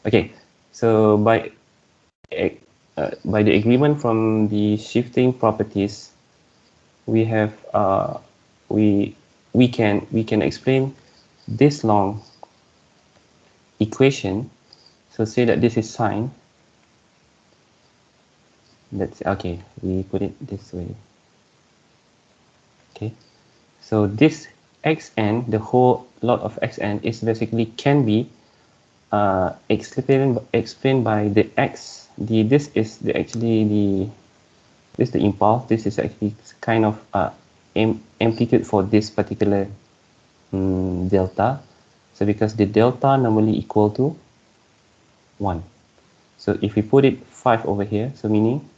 Okay, so by the agreement from the shifting properties, we have we can explain this long equation. So say that this is sine. That's okay. We put it this way. Okay. So this xn, the whole lot of xn, is basically can be explained by the x. This is the impulse. This is actually kind of amplitude for this particular delta. So because the delta normally equal to 1. So if we put it 5 over here, so meaning,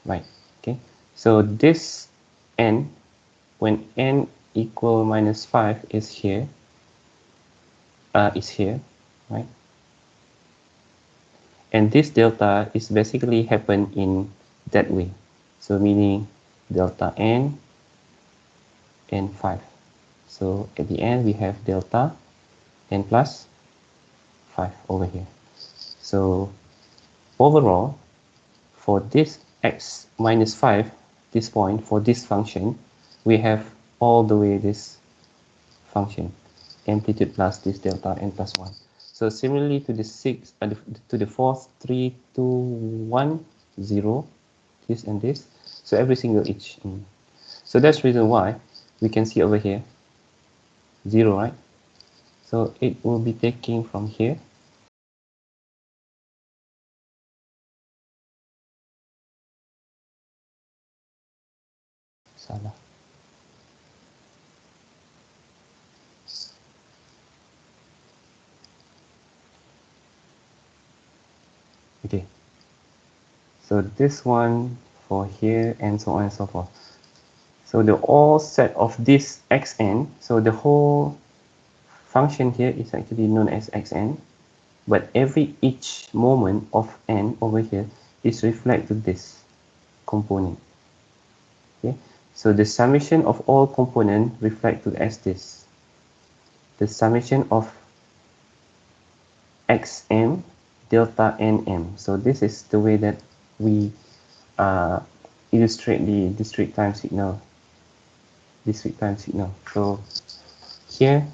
right, okay. So this n, when n equal minus 5 is here, right? And this delta is basically happen in that way. So meaning delta n and 5. So at the end we have delta n plus 5 over here. So overall, for this x minus 5, this point, for this function, we have all the way this function, amplitude plus this delta n plus 1. So similarly to the to the fourth, 3, 2, 1, 0, this and this. So every single each. So that's the reason why we can see over here 0, right? So it will be taking from here. Salah. Okay. So this one for here and so on and so forth. So the all set of this xn, so the whole function here is actually known as xn, but each moment of n over here is reflect to this component. Okay, so the summation of all component reflect to as this. The summation of xm delta nm. So this is the way that we illustrate the discrete time signal. So here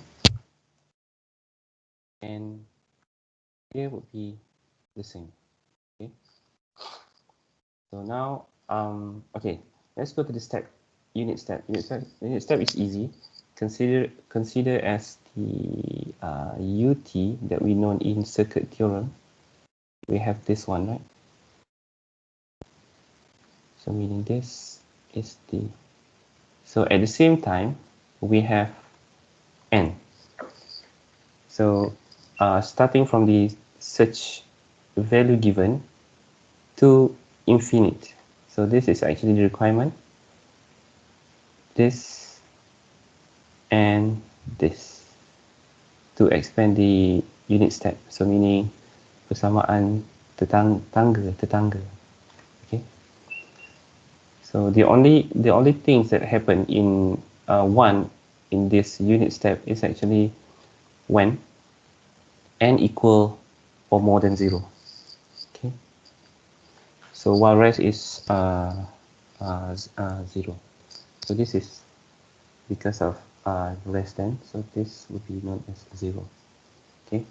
and here would be the same. Okay. So now, okay, let's go to the unit step. Unit step is easy. Consider as the UT that we know in circuit theorem. We have this one, right? So meaning this is the. So at the same time, we have n. So starting from the such value given to infinite. So this is actually the requirement. This and this to expand the unit step. So meaning persamaan tetangga. Okay. So the only things that happen in one in this unit step is actually when n equal or more than 0. Okay. So while rest is 0. So this is because of less than. So this would be known as 0. Okay.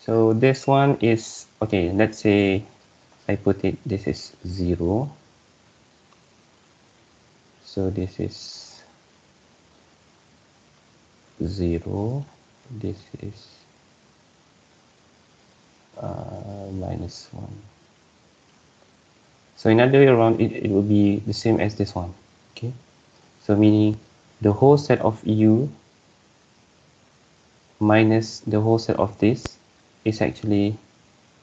So this one is, okay, let's say I put it, this is 0. So this is 0. This is minus 1. So in other way around, it will be the same as this one. Okay. So meaning the whole set of U minus the whole set of this is actually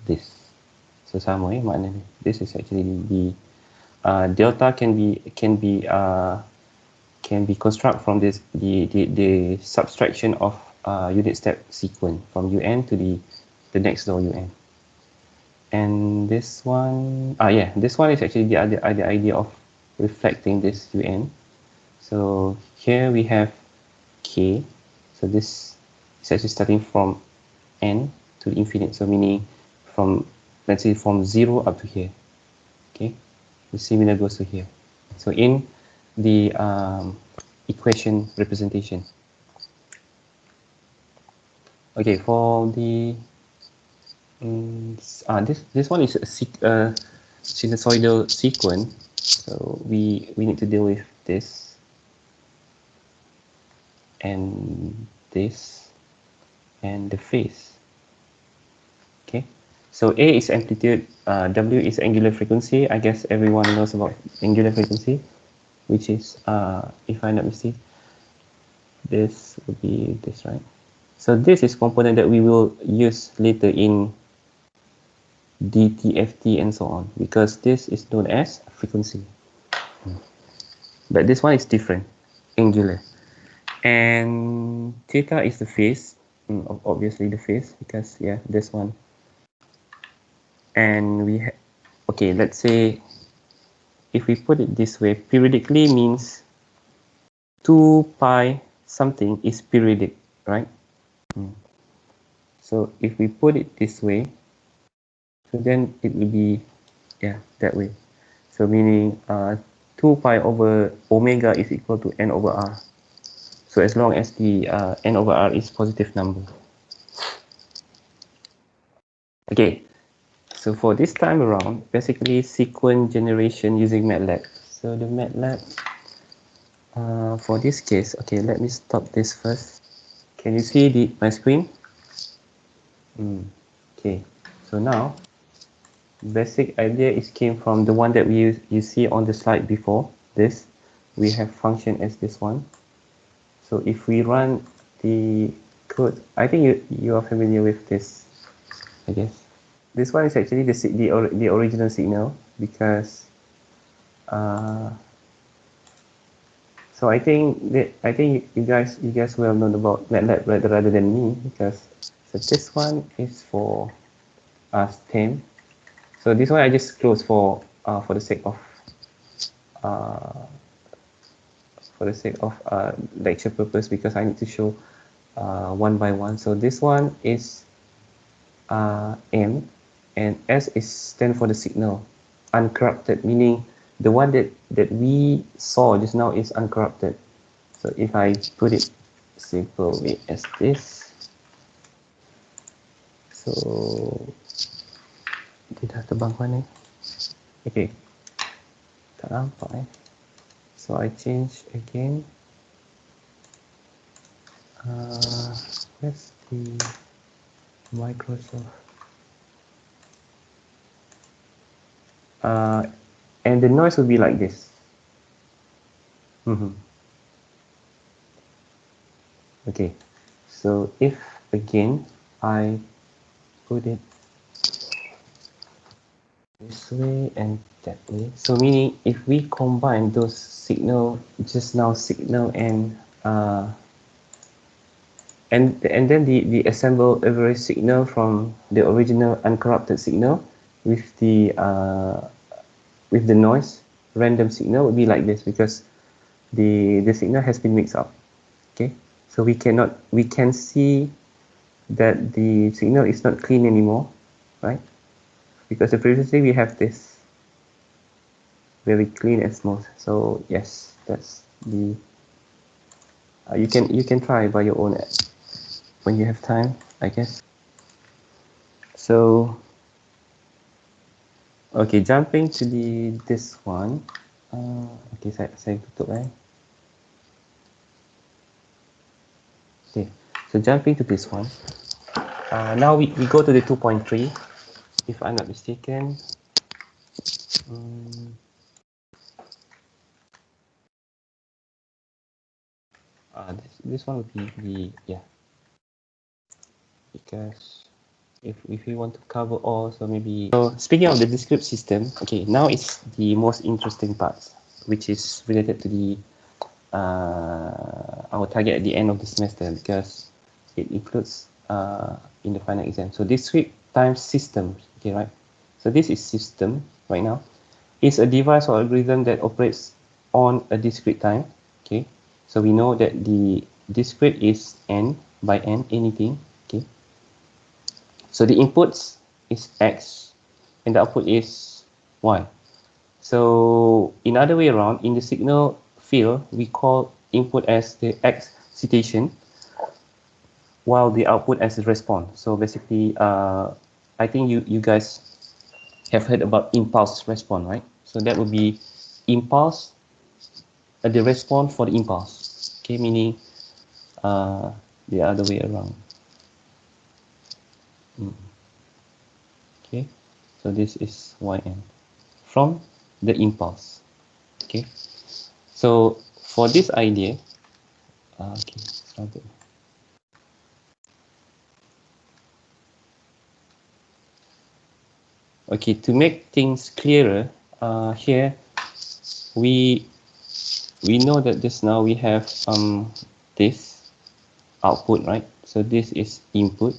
this. So sama maknanya. This is actually the delta can be construct from this the subtraction of unit step sequence from un to the next door un. And this one, this one is actually the idea of reflecting this un. So here we have k. So this it's actually starting from n to infinite, so meaning from, let's say, from 0 up to here. Okay, the similar goes to here. So in the equation representation. Okay, for the this one is a sinusoidal sequence, so we need to deal with this and this and the phase. Okay, so A is amplitude, W is angular frequency. I guess everyone knows about angular frequency, which is, if I'm not mistaken, this would be this, right? So this is component that we will use later in DTFT and so on, because this is known as frequency. But this one is different, angular. And theta is the phase, obviously the phase, because yeah, this one. And we okay, let's say if we put it this way, periodically means 2 pi something is periodic, right? So if we put it this way, so then it will be, yeah, that way. So meaning 2 pi over omega is equal to n over r. So as long as the n over r is positive number. Okay, so for this time around, basically sequence generation using MATLAB. So the MATLAB, for this case, okay, let me stop this first. Can you see my screen? Okay, so now basic idea is came from the one that you see on the slide before this. We have function as this one. So if we run the code, I think you are familiar with this, I guess. This one is actually the original signal, because so I think you guys well known about MATLAB rather than me, because so this one is for STEM. So this one I just close for the sake of lecture purpose, because I need to show one by one. So this one is M, and S is stand for the signal, uncorrupted, meaning the one that we saw just now is uncorrupted. So if I put it simply as this, so dia dah terbang mana? Okay, tak nampak. So I change again. Where's the Microsoft? And the noise will be like this. Okay, so if again I put it this way and that way, so meaning if we combine those signal just now, signal and then the assembled average signal from the original uncorrupted signal with the noise random signal would be like this, because the signal has been mixed up. Okay, so we can see that the signal is not clean anymore, right? Because previously we have this very clean and smooth. So yes, that's the you can try by your own when you have time, I guess. So okay, jumping to this one. Okay, saya tutup Okay, so jumping to this one. Now we go to the 2.3, if I'm not mistaken. This one would be yeah, because if we want to cover all, so maybe. So speaking of the discrete system, okay, now it's the most interesting part, which is related to the our target at the end of the semester, because it includes in the final exam. So discrete time system, okay, right? So this is system right now. It's a device or algorithm that operates on a discrete time. Okay, so we know that the discrete is n, by n, anything. Okay. So the inputs is x and the output is y. So in other way around, in the signal field, we call input as the excitation, while the output as the response. So basically, I think you guys have heard about impulse response, right? So that would be impulse, the response for the impulse. Okay, meaning the other way around. Okay, so this is yn from the impulse. Okay, so for this idea, okay, started. Okay, to make things clearer, here we know that just now we have this output, right? So this is input.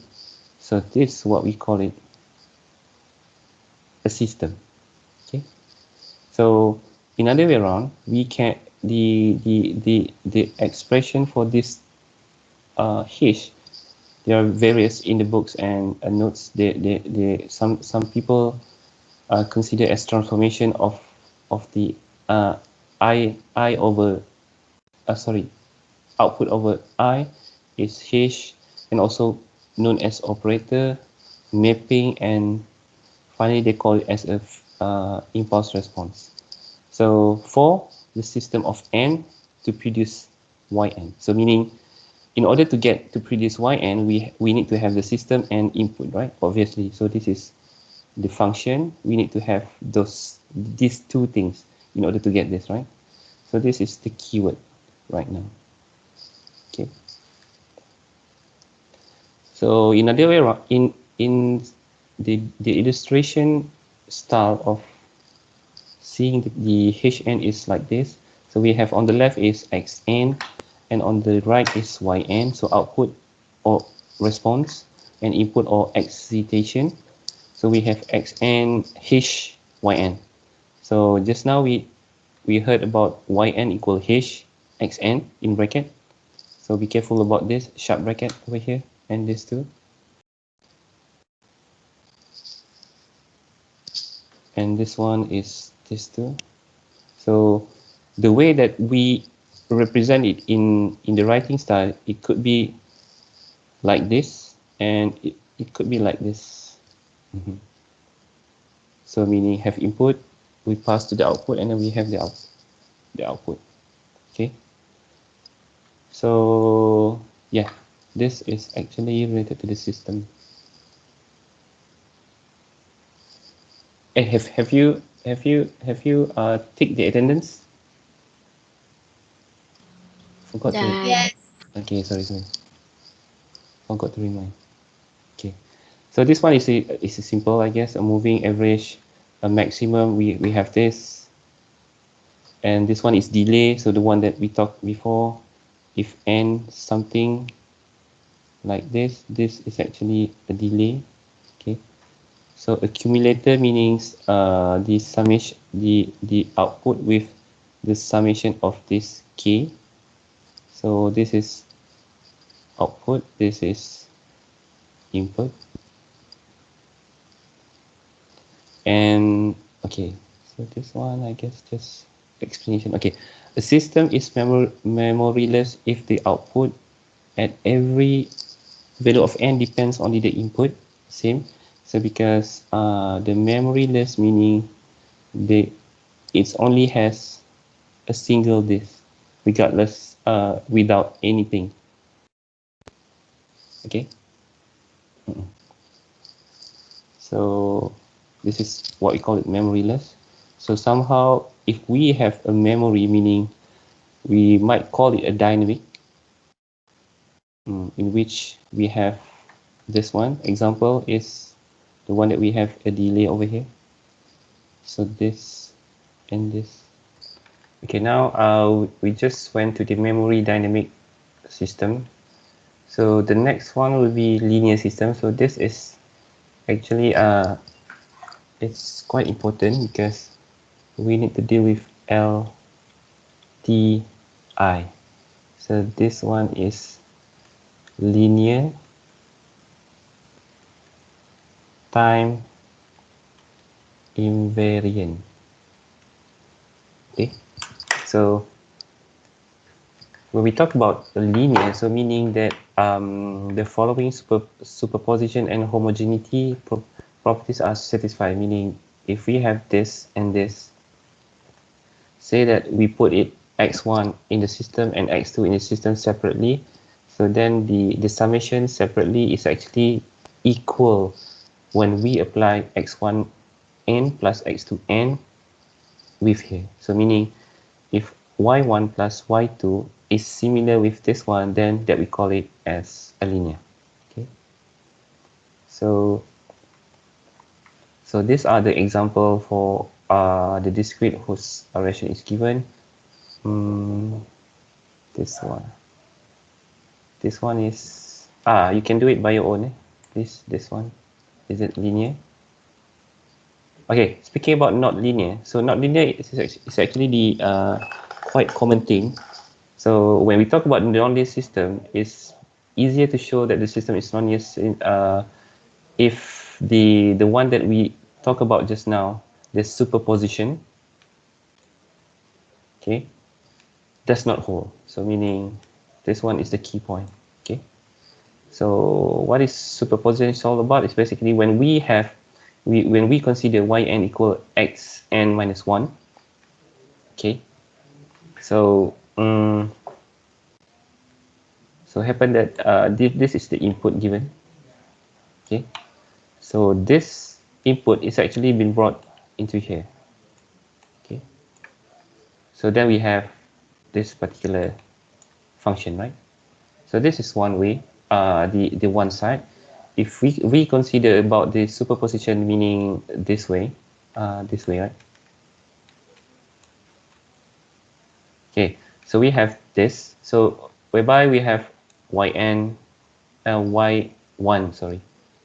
So this is what we call it a system. Okay. So in other way around, we can the expression for this h, there are various in the books and notes. Some people consider as transformation of the I over sorry, output over I is h, and also known as operator, mapping, and finally they call it as a impulse response. So for the system of n to produce yn, so meaning in order to get to produce yn, we need to have the system and input, right? Obviously. So this is the function. We need to have these two things in order to get this, right? So this is the keyword right now. Okay. So in another way around, in the illustration style of seeing the hn is like this. So we have on the left is xn, and on the right is yn. So output or response, and input or excitation. So we have xn h yn. So just now we heard about yn equal h xn in bracket. So be careful about this sharp bracket over here and this too. And this one is this too. So the way that we represent it in the writing style, it could be like this, and it could be like this. So meaning have input, we pass to the output, and then we have the output. Okay. So yeah, this is actually related to the system. Have you take the attendance? Forgot to. Yes. Okay, sorry. Forgot to remind. Okay. So this one is a simple, I guess, a moving average, a maximum. We have this, and this one is delay. So the one that we talked before, if n something like this is actually a delay. Okay. So accumulator means the summation, the output with the summation of this k. So this is output, this is input. And okay, so this one, I guess, just explanation. Okay, a system is memoryless if the output at every value of n depends only the input. Same. So because the memoryless meaning it only has a single disk, regardless without anything. Okay. So this is what we call it memoryless. So somehow, if we have a memory, meaning we might call it a dynamic, in which we have this one. Example is the one that we have a delay over here. So this and this. Okay, now we just went to the memory dynamic system. So the next one will be linear system. So this is actually it's quite important because we need to deal with LTI. So this one is linear time invariant. Okay, so when we talk about linear, so meaning that the following superposition and homogeneity properties are satisfied, meaning if we have this and this, say that we put it x1 in the system and x2 in the system separately, so then the summation separately is actually equal when we apply x1 n plus x2 n with here. So meaning if y1 plus y2 is similar with this one, then that we call it as a linear. Okay. So these are the example for the discrete whose ration is given. This one. This one is you can do it by your own. This one, is it linear? Okay, speaking about not linear. So not linear is actually the quite common thing. So when we talk about non-linear system, it's easier to show that the system is non-linear if the one that we talk about just now, the superposition, okay, does not hold. So meaning this one is the key point. Okay. So what is superposition is all about? It's basically when we consider yn equal xn minus 1. Okay. So so happen that this is the input given. Okay. So this input is actually been brought into here. Okay. So then we have this particular function, right? So this is one way, the one side. If we consider about the superposition, meaning this way, right? Okay, so we have this. So whereby we have yn, y1, sorry,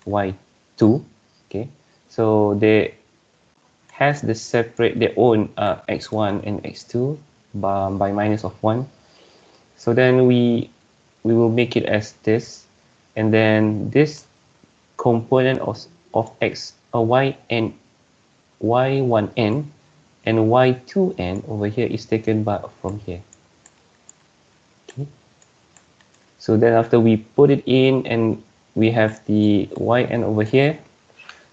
y2. Okay, so they has the separate their own x1 and x2 by minus of 1. So then we will make it as this, and then this component of x y and y1n and y2n over here is taken by from here. Okay. So then after we put it in and we have the yn over here,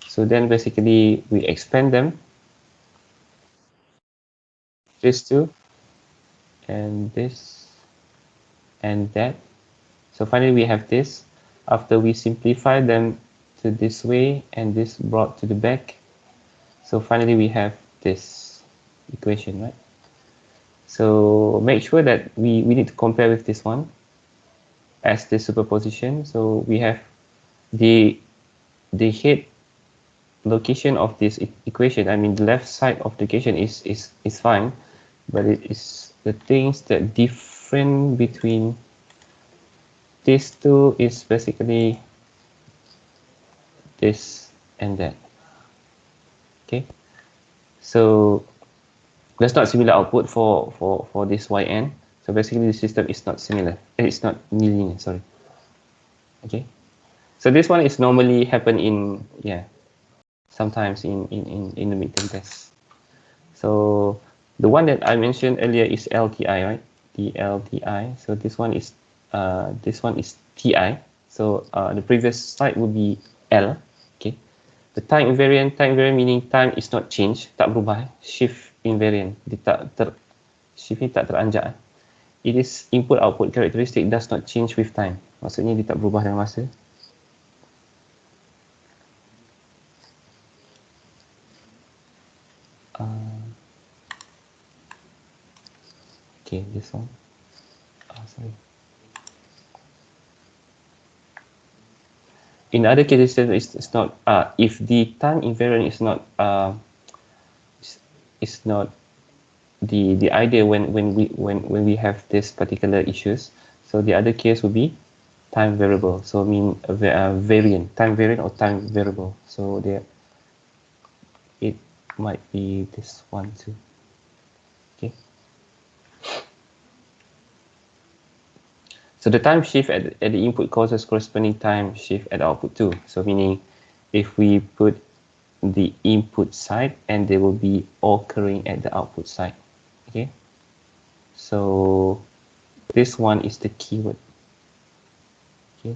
so then basically we expand them, this two and this and that. So finally we have this. After we simplify them to this way and this brought to the back, so finally we have this equation, right? So make sure that we need to compare with this one as the superposition. So we have the head location of this equation. I mean the left side of the equation is fine, but it is the things that different between these two is basically this and that. Okay, so there's not similar output for this yn. So basically the system is not similar. It's not linear, sorry. Okay, so this one is normally happen in sometimes in the midterm test. So the one that I mentioned earlier is LTI, right? The LTI. So this one is TI. So the previous slide would be L. Okay. The time invariant meaning time is not changed, tak berubah. Shift invariant, shift ni tak teranjak. It is input-output characteristic does not change with time. Maksudnya dia tak berubah dengan masa. Okay, this one. Sorry. In other cases, it's not. If the time invariant is not the idea when we have this particular issues. So the other case would be time variable. So I mean variant, time variant or time variable. So there, it might be this one too. Okay. So the time shift at the input causes corresponding time shift at the output too. So meaning if we put the input side and they will be occurring at the output side. Okay. So this one is the keyword. Okay.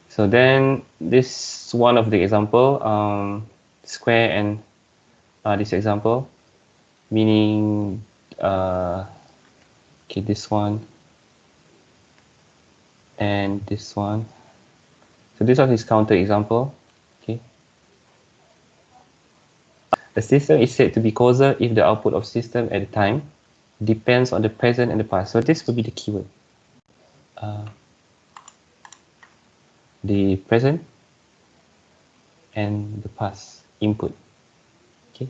So then this one of the example, square and this example, meaning okay, this one and this one. So this one is counter example. Okay. The system is said to be causal if the output of system at the time depends on the present and the past. So this will be the keyword. The present and the past input. Okay.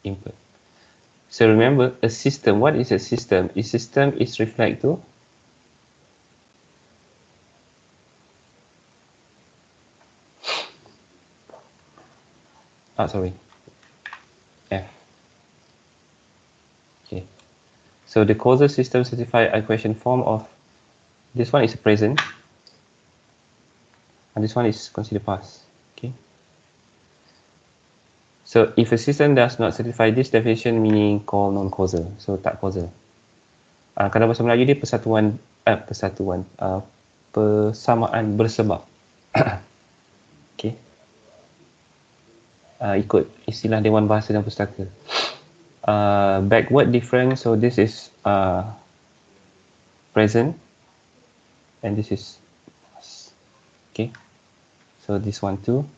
Input. So remember, a system. What is a system? A system is reflect to sorry, F. Okay. So the causal system satisfy a equation form of this one is present and this one is considered past. Okay. So if a system does not satisfy this definition, meaning called non-causal. So tak causal. Kalau bahasa Melayu dia persamaan bersebab. Okay. Ikut istilah Dewan Bahasa dan Pustaka. Backward difference, so this is present and this is past. Okay. So this one too,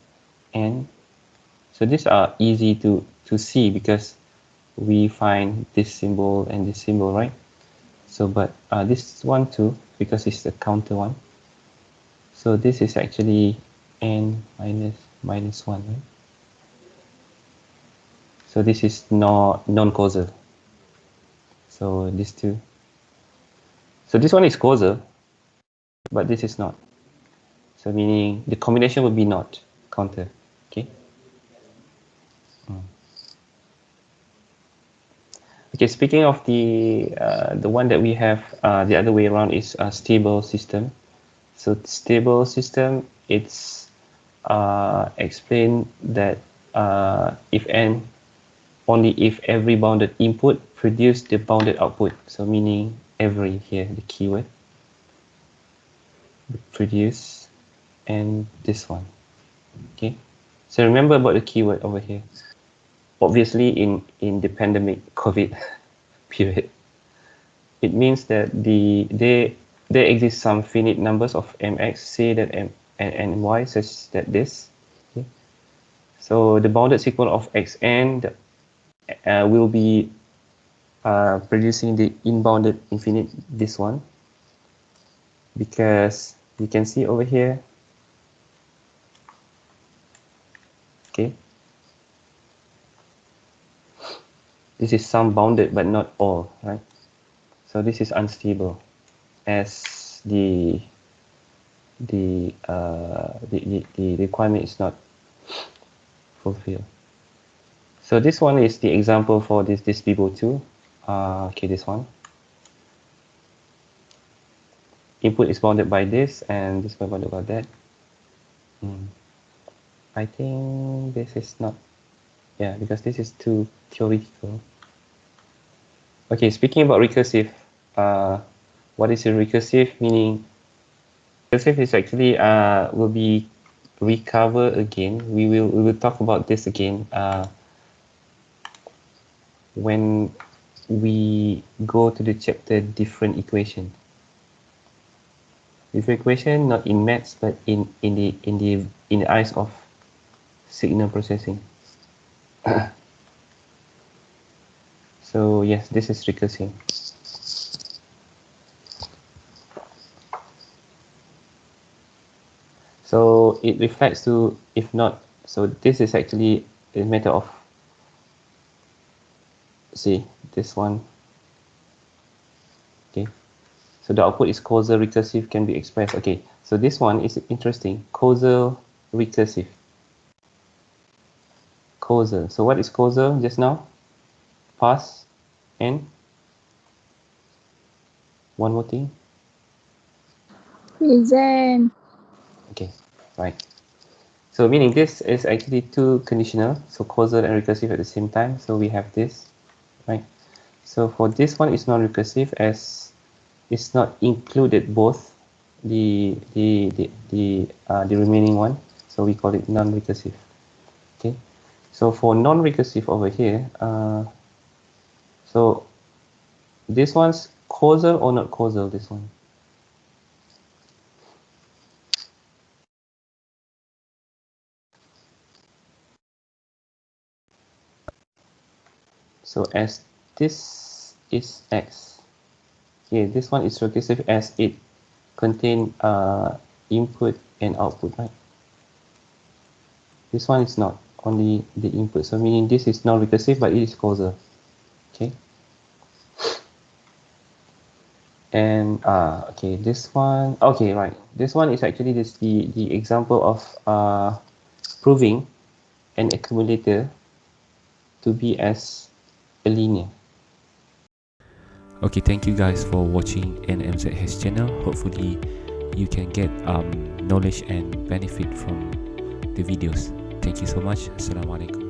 and so these are easy to see because we find this symbol and this symbol, right? So but this one too, because it's the counter one, so this is actually n minus 1, right? So this is non-causal. So these two, so this one is causal but this is not, so meaning the combination will be not counter. Okay. Okay, speaking of the one that we have the other way around is a stable system. So stable system, it's explained that if n, only if every bounded input produce the bounded output. So meaning every here, the keyword, produce, and this one. Okay. So remember about the keyword over here. Obviously in the pandemic COVID period, it means that there exist some finite numbers of mx, say that m and y such that this. Okay. So the bounded sequence of xn will be producing the inbounded infinite, this one, because you can see over here. Okay. This is some bounded but not all, right? So this is unstable as the requirement is not fulfilled. So this one is the example for this people too. Okay, this one. Input is bounded by this and this one bounded by that. I think this is not, yeah, because this is too theoretical. Okay, speaking about recursive, what is a recursive? Meaning, recursive is actually will be recover again. We will talk about this again when we go to the chapter different equation. Different equation, not in maths, but in the eyes of signal processing. So yes, this is recursive. So it reflects to if not. So this is actually a matter of, see this one. Okay. So the output is causal recursive, can be expressed. Okay. So this one is interesting. Causal recursive. Causal. So what is causal just now? Past And one more thing. Present. Okay, right. So meaning this is actually two conditional, so causal and recursive at the same time. So we have this, right? So for this one, it's non-recursive as it's not included both the remaining one. So we call it non-recursive. Okay. So for non-recursive over here, so this one's causal or not causal? This one. So as this is X, okay, this one is recursive as it contain input and output, right? This one is not, only the input. So meaning this is non-recursive, but it is causal. Okay. And okay, this one, okay, right. This one is actually this the example of proving an accumulator to be as a linear. Okay, thank you guys for watching NMZH channel. Hopefully you can get knowledge and benefit from the videos. Thank you so much. Assalamualaikum.